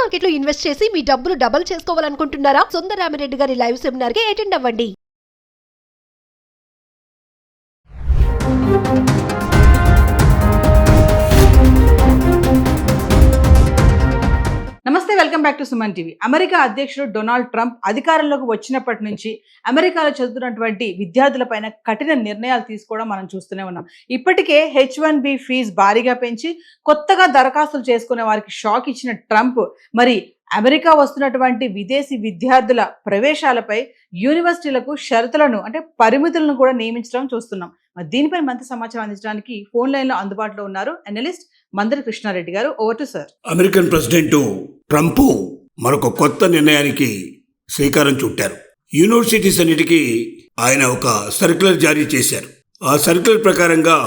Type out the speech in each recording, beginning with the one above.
Market లో invest చేసి మీ డబ్బులు డబుల్ చేసుకోవాలనుకుంటున్నారా? సుందరరామిరెడ్డి గారి లైవ్ సెమినార్ కి అటెండ్ అవ్వండి. నమస్తే, welcome back to Suman TV. America అధ్యక్షుడు డొనాల్డ్ ట్రంప్ అధికారంలోకి వచ్చినప్పటి నుంచి అమెరికాలో చదువుతున్నటువంటి విద్యార్థులపైన కఠిన నిర్ణయాలు తీసుకోవడం మనం చూస్తూనే ఉన్నాం. ఇప్పటికే H1B ఫీజు భారీగా పెంచి కొత్తగా దరఖాస్తులు చేసుకునే వారికి షాక్ ఇచ్చిన ట్రంప్ మరి అమెరికా వస్తున్నటువంటి విదేశీ విద్యార్థుల ప్రవేశాలపై యూనివర్సిటీలకు షరతులను అంటే పరిమితులను కూడా నియమించడం చూస్తున్నాం. మరి దీనిపై మంచి సమాచారం అందించడానికి ఫోన్ లైన్లో అందుబాటులో ఉన్నారు అనలిస్ట్ మందరి కృష్ణారెడ్డి గారు. Over to sir. American president Trump మరొక కొత్త నిర్ణయానికి శ్రీకారం చుట్టారు. యూనివర్సిటీస్ అన్నిటికీ ఆయన ఒక సర్క్యులర్ జారీ చేశారు. ఆ సర్క్యులర్ ప్రకారంగా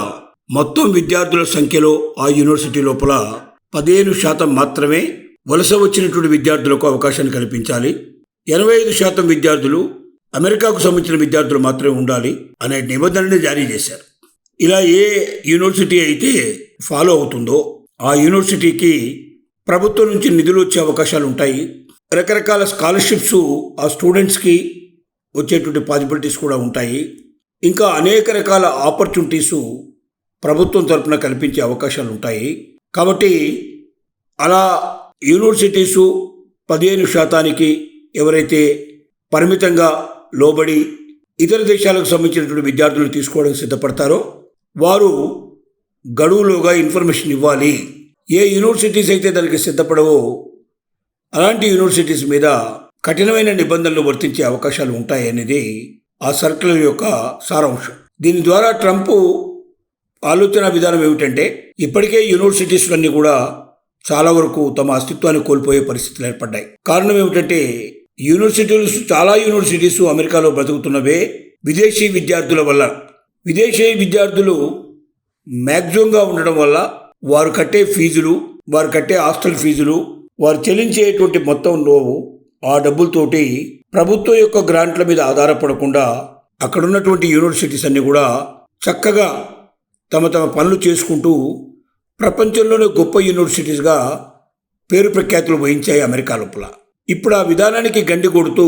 మొత్తం విద్యార్థుల సంఖ్యలో ఆ యూనివర్సిటీ లోపల 15% మాత్రమే వలస వచ్చినటువంటి విద్యార్థులకు అవకాశాన్ని కల్పించాలి. 85% విద్యార్థులు అమెరికాకు సంబంధించిన విద్యార్థులు మాత్రమే ఉండాలి అనే నిబంధనని జారీ చేశారు. ఇలా ఏ యూనివర్సిటీ అయితే ఫాలో అవుతుందో ఆ యూనివర్సిటీకి ప్రభుత్వం నుంచి నిధులు వచ్చే అవకాశాలు ఉంటాయి. రకరకాల స్కాలర్షిప్స్ ఆ స్టూడెంట్స్కి వచ్చేటువంటి పాసిబిలిటీస్ కూడా ఉంటాయి. ఇంకా అనేక రకాల ఆపర్చునిటీసు ప్రభుత్వం తరఫున కల్పించే అవకాశాలు ఉంటాయి. కాబట్టి అలా యూనివర్సిటీసు 15% ఎవరైతే పరిమితంగా లోబడి ఇతర దేశాలకు సంబంధించినటువంటి విద్యార్థులు తీసుకోవడానికి సిద్ధపడతారో వారు గడువులోగా ఇన్ఫర్మేషన్ ఇవ్వాలి. ఏ యూనివర్సిటీస్ అయితే దానికి సిద్ధపడవో అలాంటి యూనివర్సిటీస్ మీద కఠినమైన నిబంధనలు వర్తించే అవకాశాలు ఉంటాయి అనేది ఆ సర్క్యులర్ యొక్క సారాంశం. దీని ద్వారా ట్రంప్ ఆలోచన విధానం ఏమిటంటే ఇప్పటికే యూనివర్సిటీస్లన్నీ కూడా చాలా వరకు తమ అస్తిత్వాన్ని కోల్పోయే పరిస్థితులు ఏర్పడ్డాయి. కారణం ఏమిటంటే చాలా యూనివర్సిటీస్ అమెరికాలో బ్రతుకుతున్నవే విదేశీ విద్యార్థుల వల్ల. విదేశీ విద్యార్థులు మ్యాక్సిమంగా ఉండడం వల్ల వారు కట్టే ఫీజులు, వారు కట్టే హాస్టల్ ఫీజులు, వారు చెల్లించేటువంటి మొత్తంలో ఆ డబ్బులతోటి ప్రభుత్వం యొక్క గ్రాంట్ల మీద ఆధారపడకుండా అక్కడున్నటువంటి యూనివర్సిటీస్ అన్నీ కూడా చక్కగా తమ పనులు చేసుకుంటూ ప్రపంచంలోనే గొప్ప యూనివర్సిటీస్గా పేరు ప్రఖ్యాతులు వహించాయి అమెరికా లోపల. ఇప్పుడు ఆ విధానానికి గండి కొడుతూ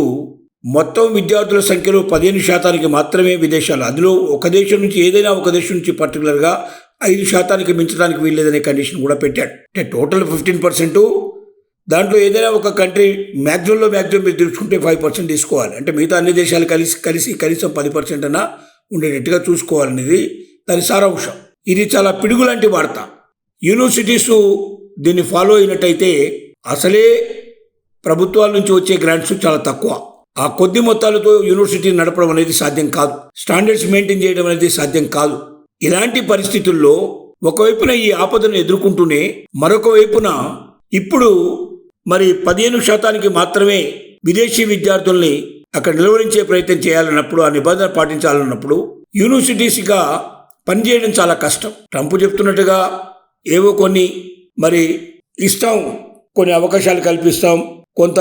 మొత్తం విద్యార్థుల సంఖ్యలో 15% మాత్రమే విదేశాలు, అందులో ఒక దేశం నుంచి ఏదైనా ఒక దేశం నుంచి పర్టికులర్గా 5% మించడానికి వీల్లేదనే కండిషన్ కూడా పెట్టాడు. అంటే టోటల్ 15%, దాంట్లో ఏదైనా ఒక కంట్రీ మ్యాక్సిమం మీరు తీసుకుంటే 5% తీసుకోవాలి. అంటే మిగతా అన్ని దేశాలు కలిసి కనీసం 10% అన్నా ఉండేటట్టుగా చూసుకోవాలనేది దాని సారాంశం. ఇది చాలా పిడుగు లాంటి వార్త. యూనివర్సిటీస్ దీన్ని ఫాలో అయినట్టయితే అసలే ప్రభుత్వాల నుంచి వచ్చే గ్రాంట్స్ చాలా తక్కువ. ఆ కొద్ది మొత్తాలతో యూనివర్సిటీ నడపడం అనేది సాధ్యం కాదు. స్టాండర్డ్స్ మెయింటైన్ చేయడం అనేది సాధ్యం కాదు. ఇలాంటి పరిస్థితుల్లో ఒకవైపున ఈ ఆపదను ఎదుర్కొంటూనే మరొక వైపున ఇప్పుడు మరి 15% మాత్రమే విదేశీ విద్యార్థుల్ని అక్కడ నిలువరించే ప్రయత్నం చేయాలన్నప్పుడు, ఆ నిబంధన పాటించాలన్నప్పుడు యూనివర్సిటీస్గా పనిచేయడం చాలా కష్టం. ట్రంప్ చెప్తున్నట్టుగా ఏవో కొన్ని మరి ఇస్తాం, కొన్ని అవకాశాలు కల్పిస్తాం, కొంత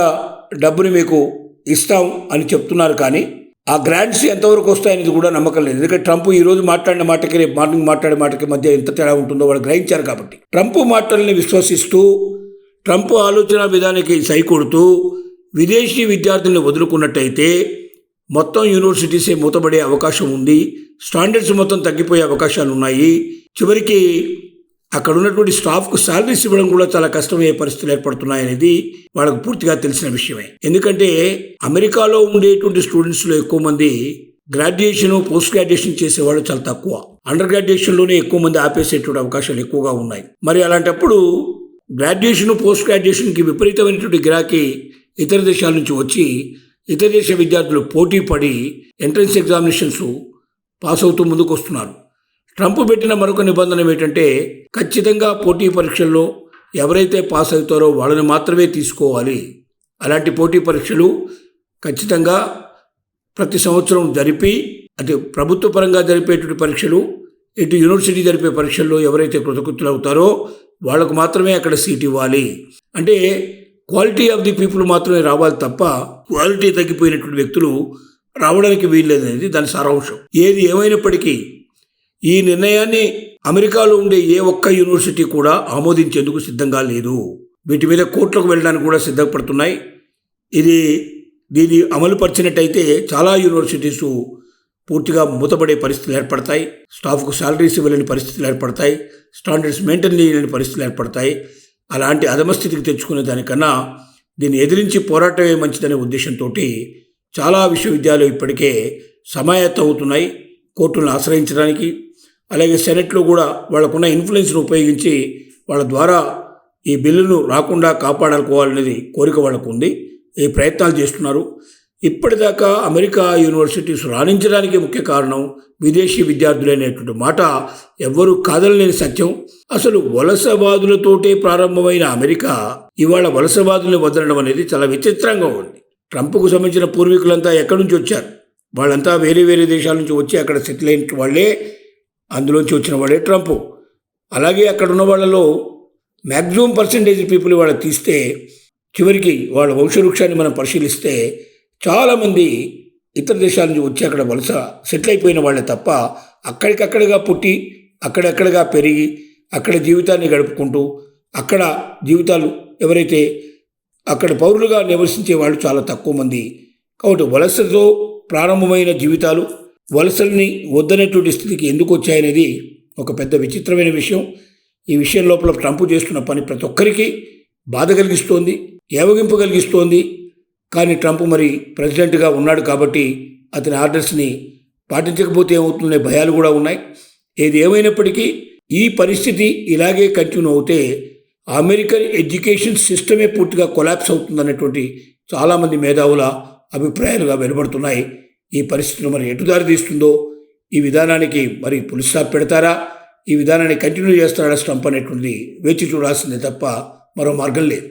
డబ్బుని మీకు ఇస్తాం అని చెప్తున్నారు. కానీ ఆ గ్రాంట్స్ ఎంతవరకు వస్తాయనేది కూడా నమ్మకం లేదు. ఎందుకంటే ట్రంప్ ఈరోజు మాట్లాడిన మాటకి రేపు మార్నింగ్ మాట్లాడే మాటకి మధ్య ఎంత తేడా ఉంటుందో వాళ్ళు గ్రహించారు. కాబట్టి ట్రంప్ మాటల్ని విశ్వసిస్తూ ట్రంప్ ఆలోచన విధానానికి సైకొడుతూ విదేశీ విద్యార్థుల్ని వదులుకున్నట్టయితే మొత్తం యూనివర్సిటీసే మూతపడే అవకాశం ఉంది. స్టాండర్డ్స్ మొత్తం తగ్గిపోయే అవకాశాలు ఉన్నాయి. చివరికి అక్కడ ఉన్నటువంటి స్టాఫ్కు శాలరీస్ ఇవ్వడం కూడా చాలా కష్టమయ్యే పరిస్థితులు ఏర్పడుతున్నాయనేది వాళ్ళకు పూర్తిగా తెలిసిన విషయమే. ఎందుకంటే అమెరికాలో ఉండేటువంటి స్టూడెంట్స్లో ఎక్కువ మంది గ్రాడ్యుయేషన్, పోస్ట్ గ్రాడ్యుయేషన్ చేసేవాళ్ళు చాలా తక్కువ. అండర్ గ్రాడ్యుయేషన్లోనే ఎక్కువ మంది ఆపేసేటువంటి అవకాశాలు ఎక్కువగా ఉన్నాయి. మరి అలాంటప్పుడు గ్రాడ్యుయేషన్, పోస్ట్ గ్రాడ్యుయేషన్కి విపరీతమైనటువంటి గిరాకీ ఇతర దేశాల నుంచి వచ్చి ఇతర దేశ విద్యార్థులు పోటీ పడి ఎంట్రన్స్ ఎగ్జామినేషన్స్ పాస్ అవుతూ ముందుకు వస్తున్నారు. ట్రంప్ పెట్టిన మరొక నిబంధన ఏమిటంటే ఖచ్చితంగా పోటీ పరీక్షల్లో ఎవరైతే పాస్ అవుతారో వాళ్ళని మాత్రమే తీసుకోవాలి. అలాంటి పోటీ పరీక్షలు ఖచ్చితంగా ప్రతి సంవత్సరం జరిపి, అది ప్రభుత్వ పరంగా జరిపేటువంటి పరీక్షలు, ఇటు యూనివర్సిటీ జరిపే పరీక్షల్లో ఎవరైతే కృతకృత్యులు అవుతారో వాళ్ళకు మాత్రమే అక్కడ సీట్ ఇవ్వాలి. అంటే క్వాలిటీ ఆఫ్ ది పీపుల్ మాత్రమే రావాలి తప్ప క్వాలిటీ తగ్గిపోయినటువంటి వ్యక్తులు రావడానికి వీల్లేదనేది దాని సారాంశం. ఏది ఏమైనప్పటికీ ఈ నిర్ణయాన్ని అమెరికాలో ఉండే ఏ ఒక్క యూనివర్సిటీ కూడా ఆమోదించేందుకు సిద్ధంగా లేదు. వీటి మీద కోర్టులకు వెళ్ళడానికి కూడా సిద్ధపడుతున్నాయి. దీన్ని అమలు పరిచినట్టయితే చాలా యూనివర్సిటీసు పూర్తిగా మూతపడే పరిస్థితులు ఏర్పడతాయి. స్టాఫ్కు శాలరీస్ ఇవ్వలేని పరిస్థితులు ఏర్పడతాయి. స్టాండర్డ్స్ మెయింటైన్ చేయలేని పరిస్థితులు ఏర్పడతాయి. అలాంటి అధమస్థితికి తెచ్చుకునే దానికన్నా దీన్ని ఎదిరించి పోరాటమే మంచిదనే ఉద్దేశంతో చాలా విశ్వవిద్యాలయాలు ఇప్పటికే సమాయత్తం అవుతున్నాయి కోర్టులను ఆశ్రయించడానికి. అలాగే సెనెట్లో కూడా వాళ్ళకున్న ఇన్ఫ్లుయెన్స్ను ఉపయోగించి వాళ్ళ ద్వారా ఈ బిల్లును రాకుండా కాపాడుకోవాలనేది కోరిక వాళ్ళకు ఉంది. ఈ ప్రయత్నాలు చేస్తున్నారు. ఇప్పటిదాకా అమెరికా యూనివర్సిటీస్ రాణించడానికి ముఖ్య కారణం విదేశీ విద్యార్థులైనటువంటి మాట ఎవ్వరూ కాదనలేని సత్యం. అసలు వలసవాదులతోటే ప్రారంభమైన అమెరికా ఇవాళ వలసవాదులను వదలడం అనేది చాలా విచిత్రంగా ఉంది. ట్రంప్కు సంబంధించిన పూర్వీకులంతా ఎక్కడి నుంచి వచ్చారు? వాళ్ళంతా వేరే వేరే దేశాల నుంచి వచ్చి అక్కడ సెటిల్ అయిన వాళ్ళే, అందులోంచి వచ్చిన వాళ్ళే ట్రంప్. అలాగే అక్కడ ఉన్న వాళ్ళలో మ్యాక్సిమం పర్సంటేజ్ పీపుల్ వాళ్ళు తీస్తే చివరికి వాళ్ళ వంశవృక్షాన్ని మనం పరిశీలిస్తే చాలామంది ఇతర దేశాల నుంచి వచ్చి అక్కడ వలస సెటిల్ అయిపోయిన వాళ్ళే తప్ప అక్కడికక్కడగా పుట్టి అక్కడెక్కడగా పెరిగి అక్కడ జీవితాన్ని గడుపుకుంటూ అక్కడ జీవితాలు ఎవరైతే అక్కడ పౌరులుగా నివసించే వాళ్ళు చాలా తక్కువ మంది. కాబట్టి వలసతో ప్రారంభమైన జీవితాలు వలసల్ని వద్దనేటువంటి స్థితికి ఎందుకు వచ్చాయనేది ఒక పెద్ద విచిత్రమైన విషయం. ఈ విషయం లోపల ట్రంప్ చేస్తున్న పని ప్రతి ఒక్కరికి బాధ కలిగిస్తోంది, ఏవగింపు కలిగిస్తోంది. కానీ ట్రంప్ మరి ప్రెసిడెంట్గా ఉన్నాడు కాబట్టి అతని ఆర్డర్స్ని పాటించకపోతే ఏమవుతుందనే భయాలు కూడా ఉన్నాయి. ఏది ఏమైనప్పటికీ ఈ పరిస్థితి ఇలాగే కంటిన్యూ అవుతే అమెరికన్ ఎడ్యుకేషన్ సిస్టమే పూర్తిగా కొలాప్స్ అవుతుందనేటువంటి చాలామంది మేధావుల అభిప్రాయాలుగా వెలువడుతున్నాయి. ఈ పరిస్థితిని మరి ఎటు దారి తీస్తుందో, ఈ విధానానికి మరి పులి స్టాప్ పెడతారా, ఈ విధానాన్ని కంటిన్యూ చేస్తారా ట్రంప్ అనేటువంటిది వేచి చూడాల్సిందే తప్ప మరో మార్గం లేదు.